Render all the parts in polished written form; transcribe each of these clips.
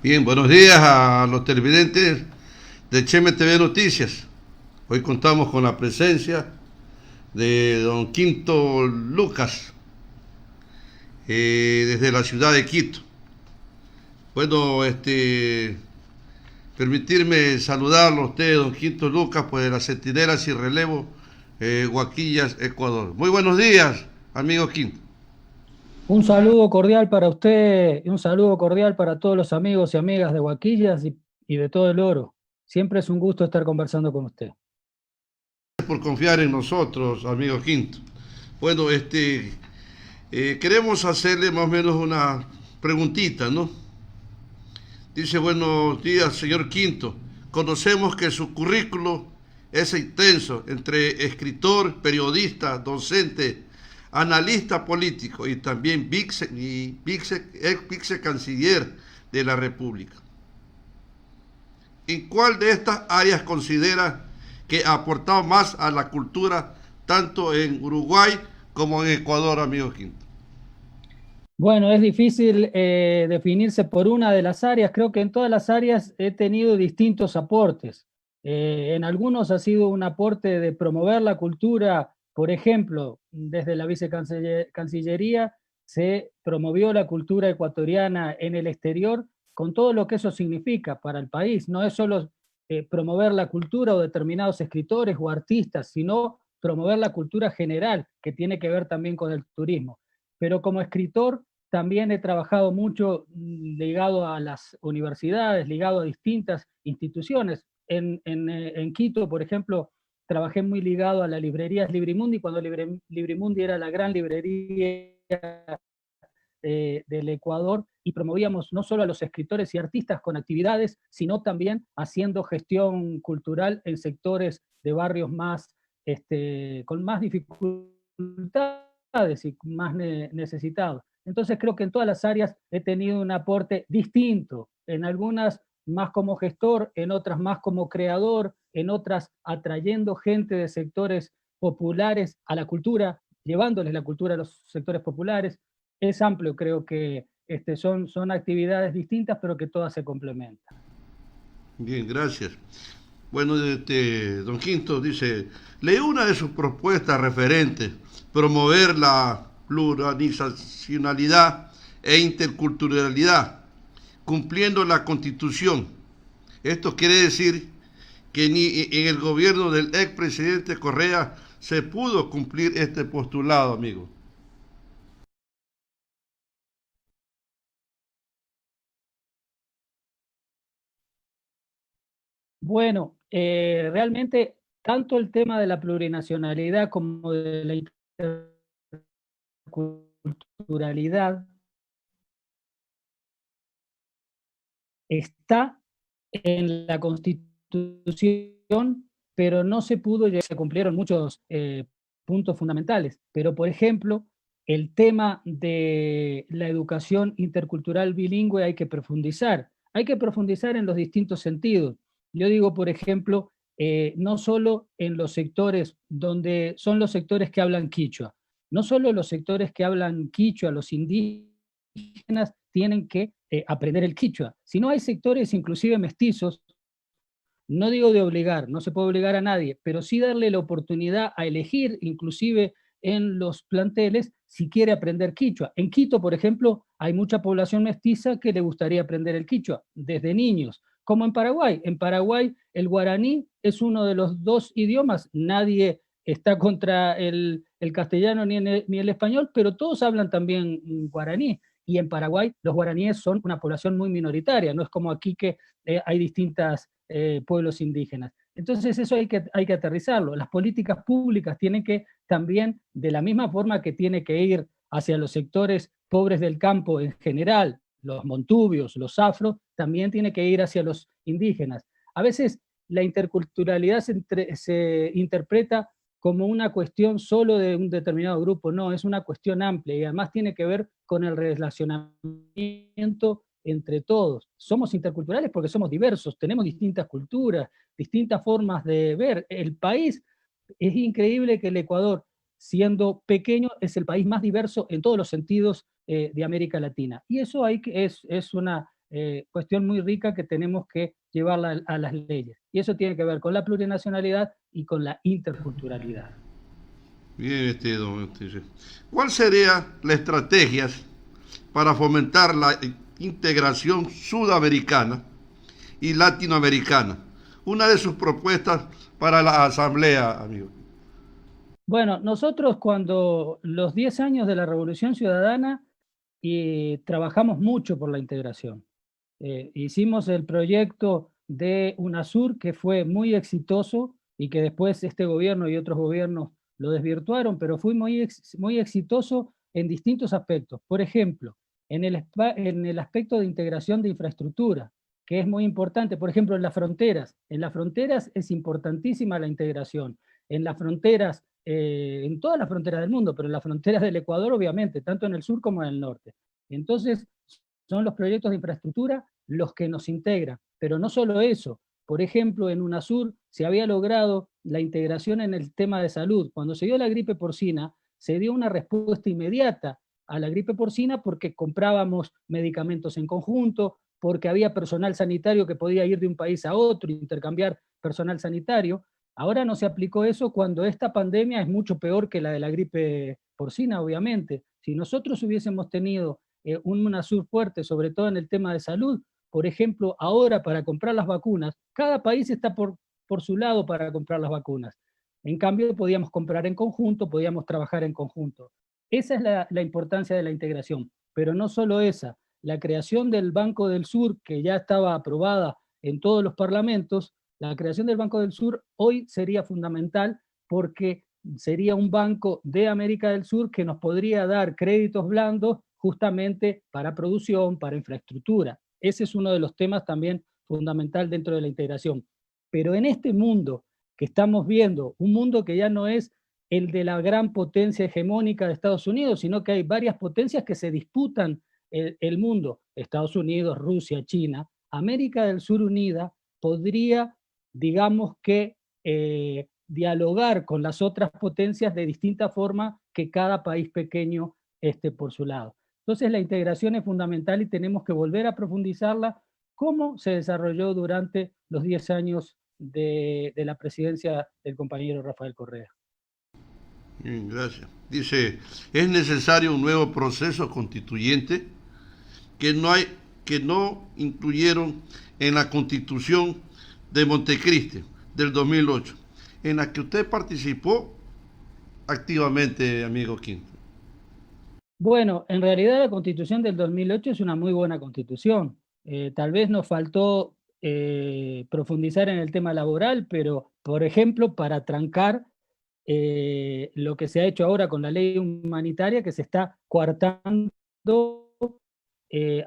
Bien, buenos días a los televidentes de Cheme TV Noticias. Hoy contamos con la presencia de don Quinto Lucas, desde la ciudad de Quito. Bueno, permitirme saludarlo a usted, don Quinto Lucas, pues de las Centinelas y Relevo, Huaquillas, Ecuador. Muy buenos días, amigo Quinto. Un saludo cordial para usted y un saludo cordial para todos los amigos y amigas de Huaquillas y de todo el Oro. Siempre es un gusto estar conversando con usted. Gracias por confiar en nosotros, amigo Quinto. Bueno, queremos hacerle más o menos una preguntita, ¿no? Dice, buenos días, señor Quinto. Conocemos que su currículo es extenso entre escritor, periodista, docente, analista político y también ex vicecanciller de la República. ¿En cuál de estas áreas considera que ha aportado más a la cultura tanto en Uruguay como en Ecuador, amigo Quinto? Bueno, es difícil definirse por una de las áreas. Creo que en todas las áreas he tenido distintos aportes. En algunos ha sido un aporte de promover la cultura. Por ejemplo, desde la Vicecancillería se promovió la cultura ecuatoriana en el exterior con todo lo que eso significa para el país. No es solo promover la cultura o determinados escritores o artistas, sino promover la cultura general, que tiene que ver también con el turismo. Pero como escritor también he trabajado mucho ligado a las universidades, ligado a distintas instituciones. En Quito, por ejemplo, trabajé muy ligado a la librería Librimundi, cuando Librimundi era la gran librería del Ecuador, y promovíamos no solo a los escritores y artistas con actividades, sino también haciendo gestión cultural en sectores de barrios más, con más dificultades y más necesitados. Entonces creo que en todas las áreas he tenido un aporte distinto, en algunas más como gestor, en otras más como creador, en otras atrayendo gente de sectores populares a la cultura, llevándoles la cultura a los sectores populares. Es amplio, creo que son actividades distintas, pero que todas se complementan. Bien, gracias. Bueno, don Quinto dice, leí una de sus propuestas referentes, promover la pluralizacionalidad e interculturalidad, cumpliendo la Constitución. Esto quiere decir que ni en el gobierno del expresidente Correa se pudo cumplir este postulado, amigo. Bueno, realmente tanto el tema de la plurinacionalidad como de la interculturalidad está en la Constitución, pero no se pudo, ya se cumplieron muchos puntos fundamentales. Pero, por ejemplo, el tema de la educación intercultural bilingüe hay que profundizar. Hay que profundizar en los distintos sentidos. Yo digo, por ejemplo, no solo en los sectores donde son los sectores que hablan quichua, no solo los sectores que hablan quichua, los indígenas tienen que aprender el quichua, sino hay sectores inclusive mestizos. No digo de obligar, no se puede obligar a nadie, pero sí darle la oportunidad a elegir, inclusive en los planteles, si quiere aprender quichua. En Quito, por ejemplo, hay mucha población mestiza que le gustaría aprender el quichua desde niños, como en Paraguay. En Paraguay el guaraní es uno de los dos idiomas, nadie está contra el castellano ni el español, pero todos hablan también guaraní. Y en Paraguay los guaraníes son una población muy minoritaria, no es como aquí que hay distintas pueblos indígenas. Entonces eso hay que aterrizarlo. Las políticas públicas tienen que también, de la misma forma que tiene que ir hacia los sectores pobres del campo en general, los montubios, los afros, también tiene que ir hacia los indígenas. A veces la interculturalidad se interpreta como una cuestión solo de un determinado grupo, no, es una cuestión amplia y además tiene que ver con el relacionamiento entre todos. Somos interculturales porque somos diversos, tenemos distintas culturas, distintas formas de ver. El país, es increíble que el Ecuador, siendo pequeño, es el país más diverso en todos los sentidos de América Latina. Y eso es cuestión muy rica que tenemos que llevarla a las leyes. Y eso tiene que ver con la plurinacionalidad y con la interculturalidad. Bien, don Ortiz. ¿Cuál sería la estrategia para fomentar la integración sudamericana y latinoamericana? Una de sus propuestas para la asamblea, amigo. Bueno, nosotros cuando los 10 años de la Revolución Ciudadana trabajamos mucho por la integración. Hicimos el proyecto de UNASUR que fue muy exitoso y que después este gobierno y otros gobiernos lo desvirtuaron, pero fue muy exitoso en distintos aspectos. Por ejemplo, en el aspecto de integración de infraestructura, que es muy importante. Por ejemplo, en las fronteras. En las fronteras es importantísima la integración. En las fronteras, en todas las fronteras del mundo, pero en las fronteras del Ecuador, obviamente, tanto en el sur como en el norte. Entonces, son los proyectos de infraestructura los que nos integran. Pero no solo eso. Por ejemplo, en UNASUR se había logrado la integración en el tema de salud. Cuando se dio la gripe porcina, se dio una respuesta inmediata a la gripe porcina porque comprábamos medicamentos en conjunto, porque había personal sanitario que podía ir de un país a otro, intercambiar personal sanitario. Ahora no se aplicó eso cuando esta pandemia es mucho peor que la de la gripe porcina, obviamente. Si nosotros hubiésemos tenido un UNASUR fuerte, sobre todo en el tema de salud, por ejemplo, ahora para comprar las vacunas, cada país está por su lado para comprar las vacunas. En cambio, podíamos comprar en conjunto, podíamos trabajar en conjunto. Esa es la importancia de la integración, pero no solo esa. La creación del Banco del Sur, que ya estaba aprobada en todos los parlamentos, la creación del Banco del Sur hoy sería fundamental porque sería un banco de América del Sur que nos podría dar créditos blandos justamente para producción, para infraestructura. Ese es uno de los temas también fundamental dentro de la integración. Pero en este mundo que estamos viendo, un mundo que ya no es el de la gran potencia hegemónica de Estados Unidos, sino que hay varias potencias que se disputan el mundo, Estados Unidos, Rusia, China, América del Sur unida podría, digamos que, dialogar con las otras potencias de distinta forma que cada país pequeño esté por su lado. Entonces la integración es fundamental y tenemos que volver a profundizarla como se desarrolló durante los 10 años de la presidencia del compañero Rafael Correa. Bien, gracias. Dice, es necesario un nuevo proceso constituyente que no incluyeron en la Constitución de Montecristi del 2008, en la que usted participó activamente, amigo Quinto. Bueno, en realidad la Constitución del 2008 es una muy buena Constitución. Tal vez nos faltó profundizar en el tema laboral, pero, por ejemplo, para trancar lo que se ha hecho ahora con la ley humanitaria, que se está coartando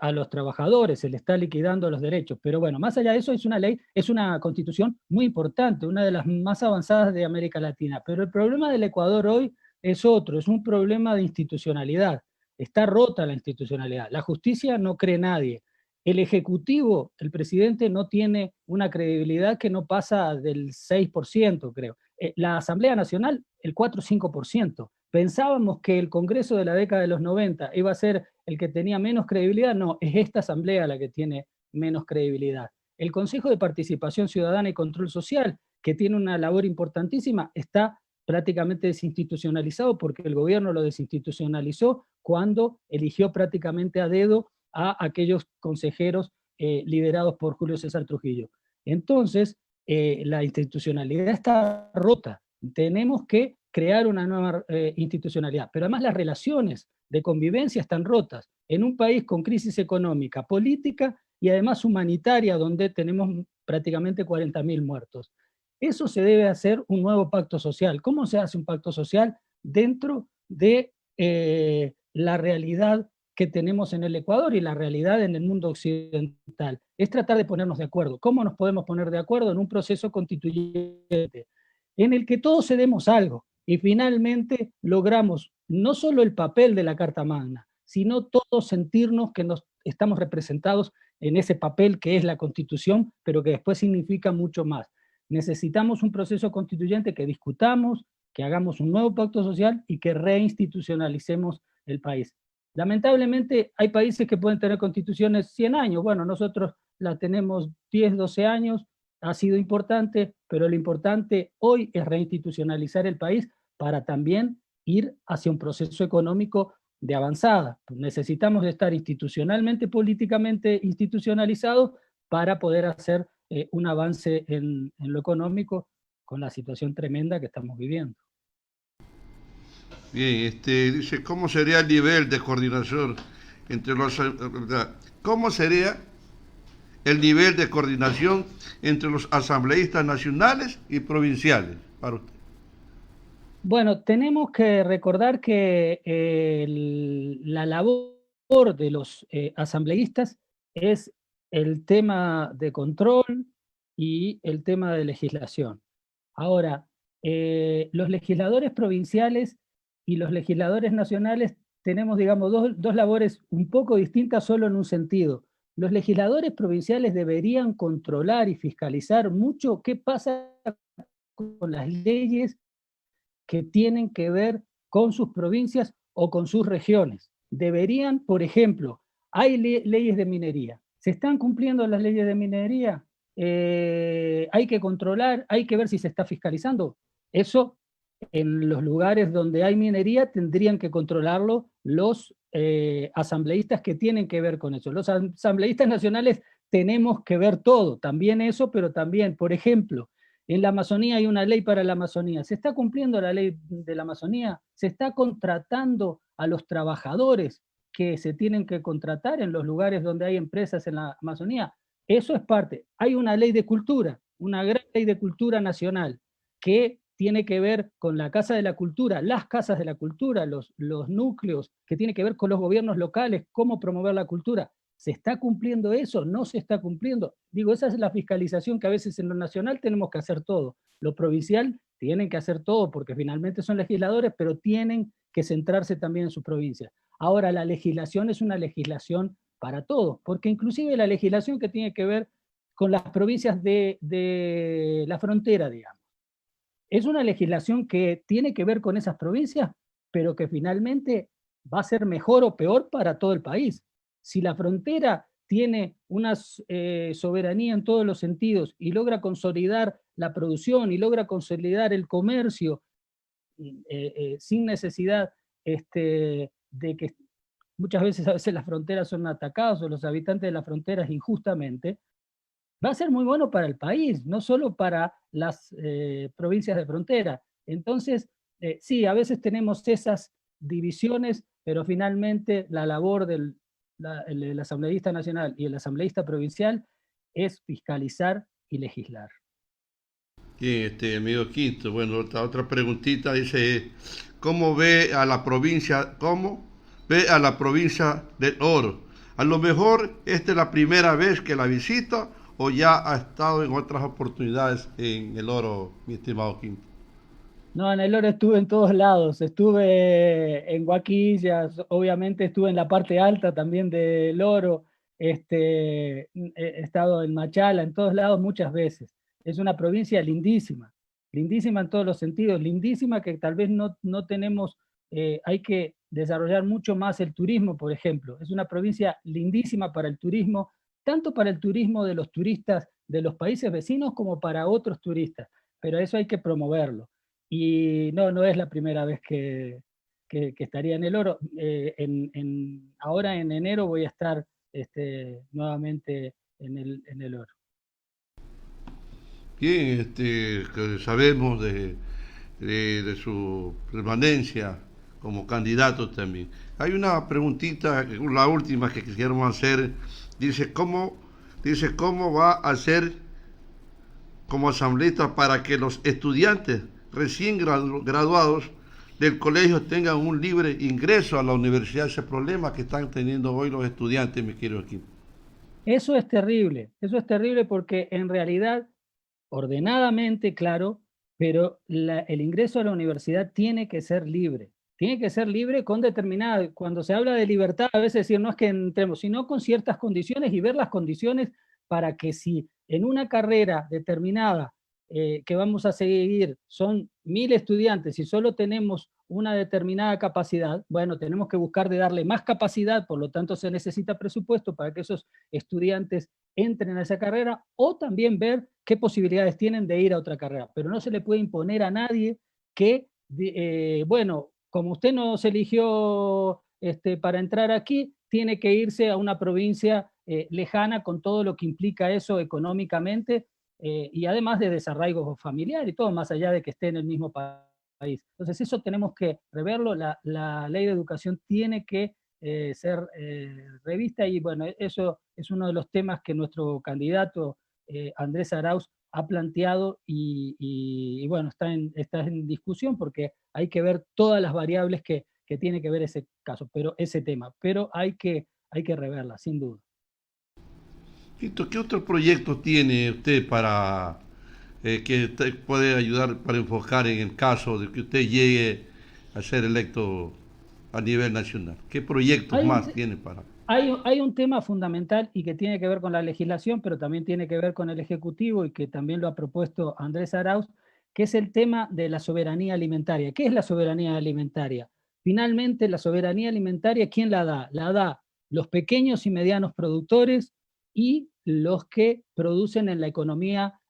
a los trabajadores, se le está liquidando los derechos. Pero bueno, más allá de eso, es una ley, es una constitución muy importante, una de las más avanzadas de América Latina. Pero el problema del Ecuador hoy es otro, es un problema de institucionalidad. Está rota la institucionalidad. La justicia no cree nadie. El Ejecutivo, el presidente, no tiene una credibilidad que no pasa del 6%, creo. La Asamblea Nacional, el 4 o 5%. Pensábamos que el Congreso de la década de los 90 iba a ser el que tenía menos credibilidad. No, es esta Asamblea la que tiene menos credibilidad. El Consejo de Participación Ciudadana y Control Social, que tiene una labor importantísima, está prácticamente desinstitucionalizado porque el gobierno lo desinstitucionalizó cuando eligió prácticamente a dedo a aquellos consejeros liderados por Julio César Trujillo. Entonces, la institucionalidad está rota. Tenemos que crear una nueva institucionalidad, pero además las relaciones de convivencia están rotas en un país con crisis económica, política y además humanitaria, donde tenemos prácticamente 40.000 muertos. Eso se debe hacer un nuevo pacto social. ¿Cómo se hace un pacto social? Dentro de la realidad que tenemos en el Ecuador y la realidad en el mundo occidental. Es tratar de ponernos de acuerdo. ¿Cómo nos podemos poner de acuerdo en un proceso constituyente en el que todos cedemos algo y finalmente logramos no solo el papel de la Carta Magna, sino todos sentirnos que nos estamos representados en ese papel que es la Constitución, pero que después significa mucho más? Necesitamos un proceso constituyente que discutamos, que hagamos un nuevo pacto social y que reinstitucionalicemos el país. Lamentablemente hay países que pueden tener constituciones 100 años, bueno, nosotros la tenemos 10, 12 años, ha sido importante, pero lo importante hoy es reinstitucionalizar el país para también ir hacia un proceso económico de avanzada. Necesitamos estar institucionalmente, políticamente institucionalizados para poder hacer un avance en lo económico con la situación tremenda que estamos viviendo. Bien, dice, ¿cómo sería el nivel de coordinación entre los... ¿Cómo sería el nivel de coordinación entre los asambleístas nacionales y provinciales para usted? Bueno, tenemos que recordar que la labor de los asambleístas es el tema de control y el tema de legislación. Ahora, los legisladores provinciales y los legisladores nacionales tenemos, digamos, dos labores un poco distintas solo en un sentido. Los legisladores provinciales deberían controlar y fiscalizar mucho qué pasa con las leyes que tienen que ver con sus provincias o con sus regiones. Deberían, por ejemplo, hay leyes de minería. ¿Se están cumpliendo las leyes de minería? Hay que controlar, hay que ver si se está fiscalizando. Eso en los lugares donde hay minería tendrían que controlarlo los asambleístas que tienen que ver con eso. Los asambleístas nacionales tenemos que ver todo, también eso, pero también, por ejemplo, en la Amazonía hay una ley para la Amazonía. ¿Se está cumpliendo la ley de la Amazonía? ¿Se está contratando a los trabajadores que se tienen que contratar en los lugares donde hay empresas en la Amazonía? Eso es parte. Hay una ley de cultura, una gran ley de cultura nacional que tiene que ver con la Casa de la Cultura, las casas de la cultura, los núcleos, que tiene que ver con los gobiernos locales, cómo promover la cultura. ¿Se está cumpliendo eso? ¿No se está cumpliendo? Digo, esa es la fiscalización que a veces en lo nacional tenemos que hacer todo. Lo provincial tienen que hacer todo porque finalmente son legisladores, pero tienen que centrarse también en su provincia. Ahora, la legislación es una legislación para todos, porque inclusive la legislación que tiene que ver con las provincias de la frontera, digamos, es una legislación que tiene que ver con esas provincias, pero que finalmente va a ser mejor o peor para todo el país. Si la frontera tiene una soberanía en todos los sentidos y logra consolidar la producción y logra consolidar el comercio sin necesidad de que muchas veces las fronteras son atacadas o los habitantes de las fronteras injustamente, va a ser muy bueno para el país, no solo para las provincias de frontera. Entonces, sí, a veces tenemos esas divisiones, pero finalmente la labor del el asambleísta nacional y el asambleísta provincial es fiscalizar y legislar. Bien, amigo Quinto, bueno, otra preguntita dice, ¿cómo ve a la provincia, cómo ve a la provincia del Oro? A lo mejor esta es la primera vez que la visita o ya ha estado en otras oportunidades en el Oro, mi estimado Quinto. No, en el Oro estuve en todos lados, estuve en Guaquillas, obviamente estuve en la parte alta también del Oro, he estado en Machala, en todos lados muchas veces. Es una provincia lindísima, lindísima en todos los sentidos, lindísima que tal vez no tenemos, hay que desarrollar mucho más el turismo, por ejemplo. Es una provincia lindísima para el turismo, tanto para el turismo de los turistas de los países vecinos como para otros turistas, pero eso hay que promoverlo. Y no es la primera vez que estaría en el Oro. Ahora en enero voy a estar nuevamente en el Oro. Bien, que sabemos de su permanencia como candidato también. Hay una preguntita, la última que quisiéramos hacer, dice cómo va a ser como asambleísta para que los estudiantes recién graduados del colegio tengan un libre ingreso a la universidad, ese problema que están teniendo hoy los estudiantes, mi querido equipo. Eso es terrible porque en realidad, ordenadamente, claro, pero el ingreso a la universidad tiene que ser libre con determinada, cuando se habla de libertad, a veces decir no es que entremos, sino con ciertas condiciones y ver las condiciones para que si en una carrera determinada que vamos a seguir son 1000 estudiantes y solo tenemos una determinada capacidad, bueno, tenemos que buscar de darle más capacidad, por lo tanto se necesita presupuesto para que esos estudiantes entren a esa carrera, o también ver qué posibilidades tienen de ir a otra carrera. Pero no se le puede imponer a nadie que, bueno, como usted no se eligió para entrar aquí, tiene que irse a una provincia lejana con todo lo que implica eso económicamente, y además de desarraigo familiar y todo, más allá de que esté en el mismo país. Entonces eso tenemos que reverlo, la ley de educación tiene que ser revista, y bueno, eso es uno de los temas que nuestro candidato Andrés Arauz ha planteado, y bueno, está en discusión, porque hay que ver todas las variables que tiene que ver ese caso, pero ese tema, pero hay que reverla, sin duda. Quinto, ¿qué otro proyecto tiene usted para que usted puede ayudar para enfocar en el caso de que usted llegue a ser electo a nivel nacional? ¿Qué proyectos Hay un, más tiene para? hay un tema fundamental y que tiene que ver con la legislación, pero también tiene que ver con el Ejecutivo, y que también lo ha propuesto Andrés Arauz, que es el tema de la soberanía alimentaria. ¿Qué es la soberanía alimentaria? Finalmente, la soberanía alimentaria, ¿quién la da? La da los pequeños y medianos productores y los que producen en la economía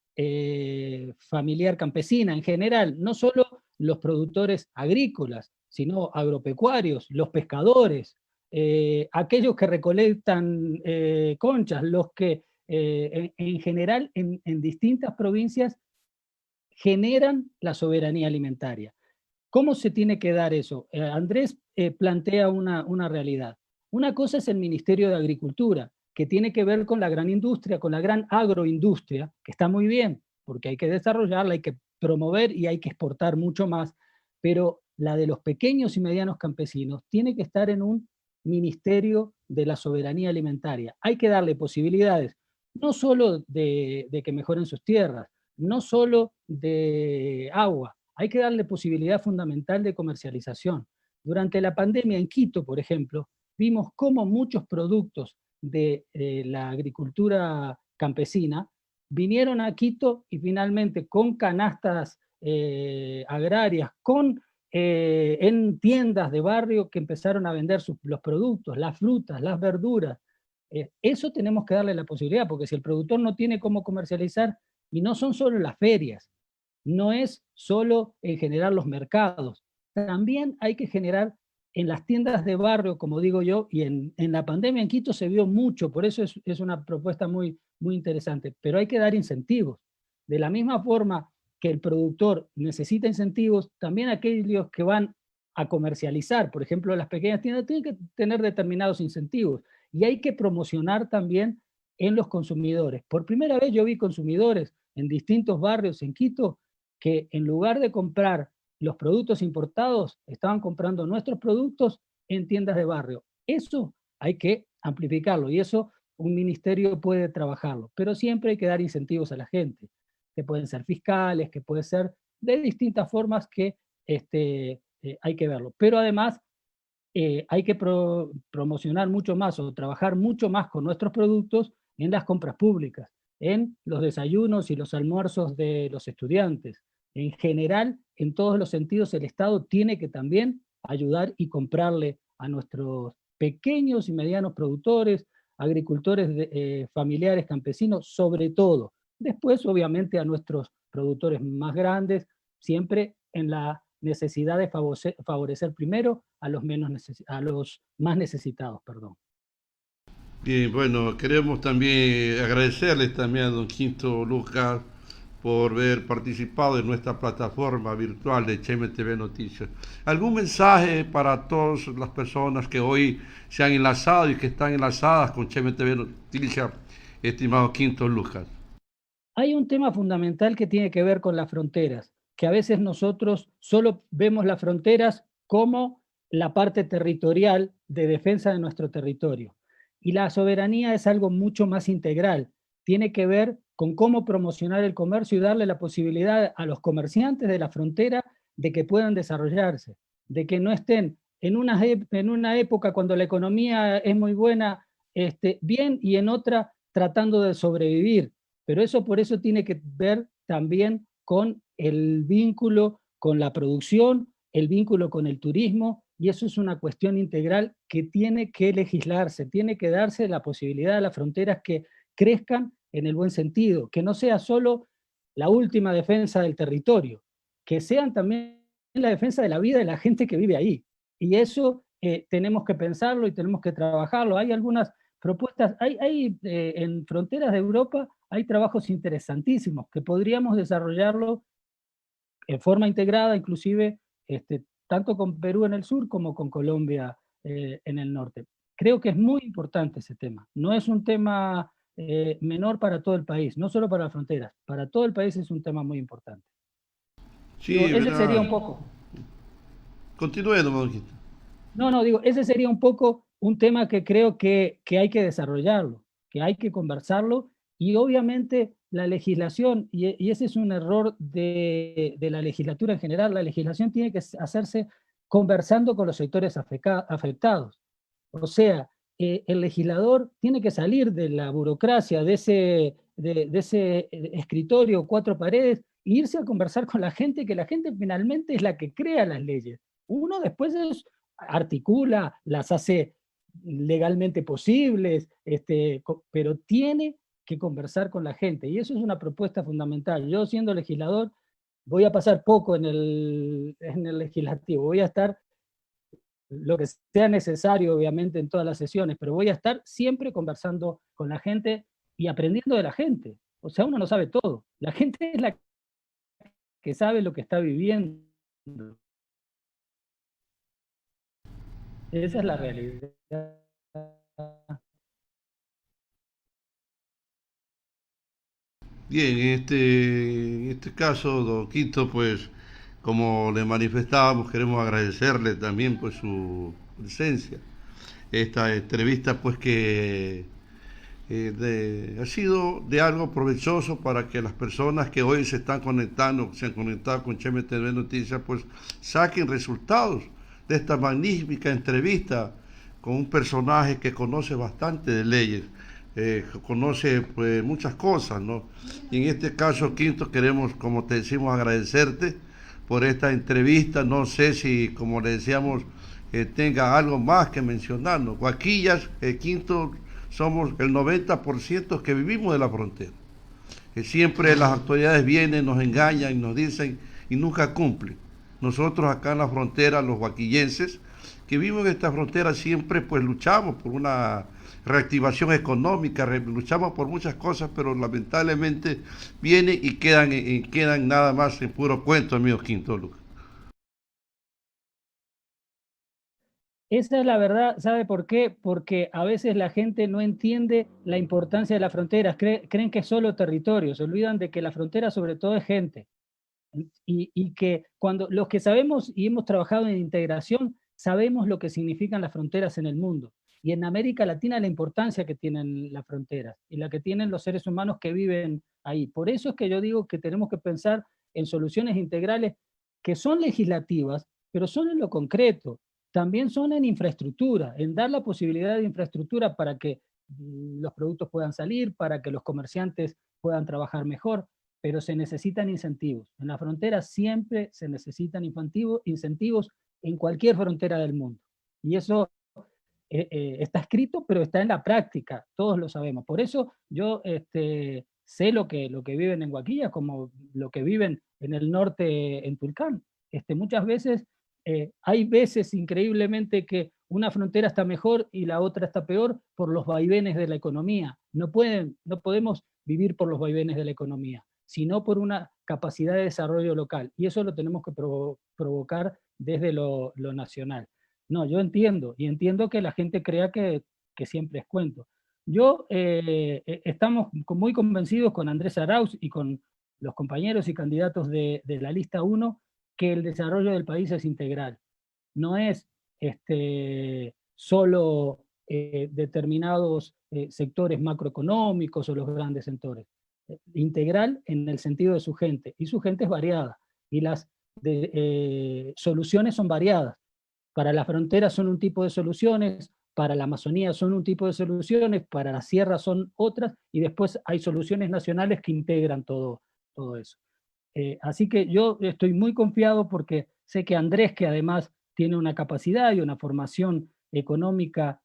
familiar campesina en general, no solo los productores agrícolas, sino agropecuarios, los pescadores, aquellos que recolectan conchas, los que en general en distintas provincias generan la soberanía alimentaria. ¿Cómo se tiene que dar eso? Andrés plantea una realidad. Una cosa es el Ministerio de Agricultura, que tiene que ver con la gran industria, con la gran agroindustria, que está muy bien, porque hay que desarrollarla, hay que promover y hay que exportar mucho más, pero la de los pequeños y medianos campesinos tiene que estar en un Ministerio de la Soberanía Alimentaria. Hay que darle posibilidades, no solo de que mejoren sus tierras, no solo de agua, hay que darle posibilidad fundamental de comercialización. Durante la pandemia en Quito, por ejemplo, vimos cómo muchos productos de la agricultura campesina vinieron a Quito, y finalmente con canastas agrarias, en tiendas de barrio que empezaron a vender los productos, las frutas, las verduras. Eso tenemos que darle la posibilidad, porque si el productor no tiene cómo comercializar, y no son solo las ferias, no es solo en generar los mercados, también hay que generar en las tiendas de barrio, como digo yo, y en la pandemia en Quito se vio mucho, por eso es una propuesta muy, muy interesante, pero hay que dar incentivos. De la misma forma que el productor necesita incentivos, también aquellos que van a comercializar, por ejemplo, las pequeñas tiendas, tienen que tener determinados incentivos, y hay que promocionar también en los consumidores. Por primera vez yo vi consumidores en distintos barrios en Quito que, en lugar de comprar los productos importados, estaban comprando nuestros productos en tiendas de barrio. Eso hay que amplificarlo, y eso un ministerio puede trabajarlo, pero siempre hay que dar incentivos a la gente, que pueden ser fiscales, que puede ser de distintas formas, que hay que verlo. Pero además hay que promocionar mucho más, o trabajar mucho más con nuestros productos en las compras públicas, en los desayunos y los almuerzos de los estudiantes. En general, en todos los sentidos, el Estado tiene que también ayudar y comprarle a nuestros pequeños y medianos productores, agricultores familiares, campesinos, sobre todo. Después, obviamente, a nuestros productores más grandes, siempre en la necesidad de favorecer primero a los, a los más necesitados. Perdón. Bien, bueno, queremos también agradecerles también a don Quinto Lucas por haber participado en nuestra plataforma virtual de Cheme TV Noticias. ¿Algún mensaje para todas las personas que hoy se han enlazado y que están enlazadas con Cheme TV Noticias, estimado Quinto Lucas? Hay un tema fundamental que tiene que ver con las fronteras, que a veces nosotros solo vemos las fronteras como la parte territorial de defensa de nuestro territorio. Y la soberanía es algo mucho más integral. Tiene que ver con cómo promocionar el comercio y darle la posibilidad a los comerciantes de la frontera de que puedan desarrollarse, de que no estén en una época cuando la economía es muy buena, bien, y en otra tratando de sobrevivir. Pero eso, por eso tiene que ver también con el vínculo con la producción, el vínculo con el turismo, y eso es una cuestión integral que tiene que legislarse, tiene que darse la posibilidad a las fronteras que crezcan en el buen sentido, que no sea solo la última defensa del territorio, que sean también la defensa de la vida de la gente que vive ahí. Y eso tenemos que pensarlo y tenemos que trabajarlo. Hay algunas propuestas, en fronteras de Europa hay trabajos interesantísimos que podríamos desarrollarlo en forma integrada, inclusive tanto con Perú en el sur como con Colombia en el norte. Creo que es muy importante ese tema. No es un tema menor para todo el país, no solo para las fronteras, para todo el país es un tema muy importante. Digo, Sí, ese sería verá. un poco. Continúe, don Manuelito. No, digo, ese sería un poco un tema que creo que hay que desarrollarlo, que hay que conversarlo, y obviamente la legislación, y ese es un error de la legislatura en general, la legislación tiene que hacerse conversando con los sectores afectados. O sea, el legislador tiene que salir de la burocracia, de ese escritorio, cuatro paredes, e irse a conversar con la gente, que la gente finalmente es la que crea las leyes. Uno después articula, las hace legalmente posibles, pero tiene que conversar con la gente, y eso es una propuesta fundamental. Yo, siendo legislador, voy a pasar poco en el legislativo, voy a estar lo que sea necesario, obviamente, en todas las sesiones, pero voy a estar siempre conversando con la gente y aprendiendo de la gente. O sea, uno no sabe todo. La gente es la que sabe lo que está viviendo. Esa es la realidad. Bien, en este caso, don Quinto, pues, como le manifestábamos, queremos agradecerle también pues su presencia. Esta entrevista, pues, que ha sido de algo provechoso para que las personas que hoy se están conectando, se han conectado con Cheme TV Noticias, pues saquen resultados de esta magnífica entrevista con un personaje que conoce bastante de leyes, conoce pues muchas cosas, ¿no? Y en este caso, Quinto, queremos, como te decimos, agradecerte por esta entrevista. No sé si, como le decíamos, tenga algo más que mencionarnos. Guaquillas, Quinto, somos el 90% que vivimos de la frontera. Que siempre las autoridades vienen, nos engañan, nos dicen y nunca cumplen. Nosotros acá en la frontera, los guaquillenses, que vivimos en esta frontera, siempre pues luchamos por una reactivación económica, luchamos por muchas cosas, pero lamentablemente vienen y quedan nada más en puro cuento, amigo Quinto Lucas. Esa es la verdad, ¿sabe por qué? Porque a veces la gente no entiende la importancia de las fronteras, creen que es solo territorio, se olvidan de que la frontera sobre todo es gente. Y que cuando los que sabemos y hemos trabajado en integración, sabemos lo que significan las fronteras en el mundo. Y en América Latina la importancia que tienen las fronteras y la que tienen los seres humanos que viven ahí. Por eso es que yo digo que tenemos que pensar en soluciones integrales que son legislativas, pero son en lo concreto. También son en infraestructura, en dar la posibilidad de infraestructura para que los productos puedan salir, para que los comerciantes puedan trabajar mejor, pero se necesitan incentivos. En la frontera siempre se necesitan incentivos en cualquier frontera del mundo. Y eso está escrito, pero está en la práctica, todos lo sabemos. Por eso yo sé lo que viven en Guaquilla, como lo que viven en el norte, en Tulcán. Muchas veces, hay veces increíblemente que una frontera está mejor y la otra está peor por los vaivenes de la economía. No podemos vivir por los vaivenes de la economía, sino por una capacidad de desarrollo local. Y eso lo tenemos que provocar desde lo nacional. No, yo entiendo, y entiendo que la gente crea que siempre es cuento. Estamos muy convencidos con Andrés Arauz y con los compañeros y candidatos de la lista 1 que el desarrollo del país es integral. No es solo determinados sectores macroeconómicos o los grandes sectores. Integral en el sentido de su gente, y su gente es variada, y las soluciones son variadas. Para la frontera son un tipo de soluciones, para la Amazonía son un tipo de soluciones, para la sierra son otras, y después hay soluciones nacionales que integran todo eso. Así que yo estoy muy confiado porque sé que Andrés, que además tiene una capacidad y una formación económica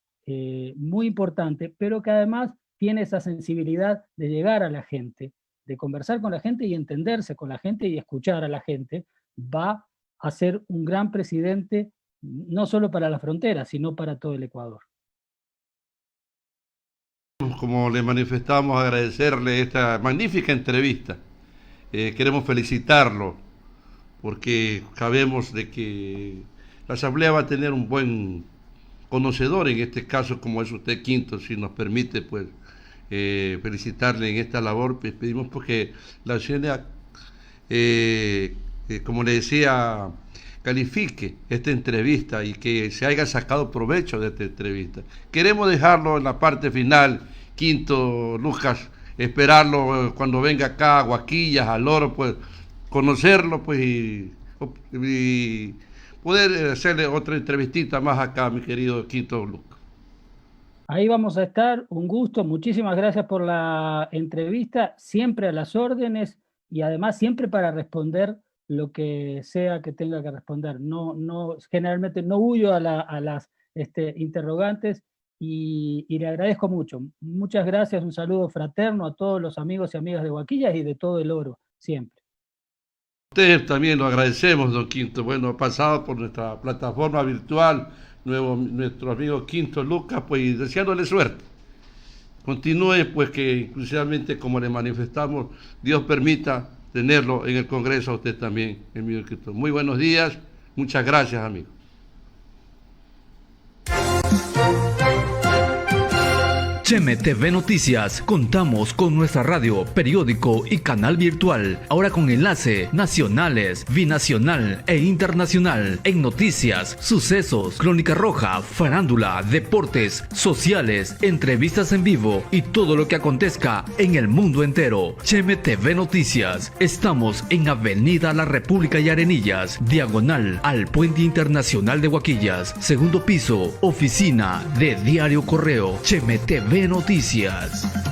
muy importante, pero que además tiene esa sensibilidad de llegar a la gente, de conversar con la gente y entenderse con la gente y escuchar a la gente, va a ser un gran presidente, no solo para la frontera, sino para todo el Ecuador. Como le manifestamos, agradecerle esta magnífica entrevista. Queremos felicitarlo porque sabemos de que la Asamblea va a tener un buen conocedor, en este caso como es usted, Quinto, si nos permite pues felicitarle en esta labor. Pues, pedimos porque la CNA, como le decía, califique esta entrevista y que se haya sacado provecho de esta entrevista. Queremos dejarlo en la parte final, Quinto, Lucas, esperarlo cuando venga acá a Huaquillas, al Oro, pues conocerlo pues y poder hacerle otra entrevistita más acá, mi querido Quinto Lucas. Ahí vamos a estar, un gusto, muchísimas gracias por la entrevista, siempre a las órdenes y además siempre para responder lo que sea que tenga que responder. Generalmente no huyo a las interrogantes y le agradezco mucho. Muchas gracias, un saludo fraterno a todos los amigos y amigas de Huaquillas y de todo el Oro, siempre. Ustedes también lo agradecemos, don Quinto. Bueno, ha pasado por nuestra plataforma virtual, nuestro amigo Quinto Lucas, pues y deseándole suerte. Continúe, pues que inclusivamente como le manifestamos, Dios permita tenerlo en el Congreso a usted también, amigo Quinto. Muy buenos días, muchas gracias, amigo. Cheme TV Noticias, contamos con nuestra radio, periódico y canal virtual, ahora con enlace nacionales, binacional e internacional, en noticias, sucesos, crónica roja, farándula, deportes, sociales, entrevistas en vivo y todo lo que acontezca en el mundo entero. Cheme TV Noticias, estamos en Avenida La República y Arenillas, diagonal al Puente Internacional de Huaquillas, segundo piso, oficina de Diario Correo. Cheme TV Noticias.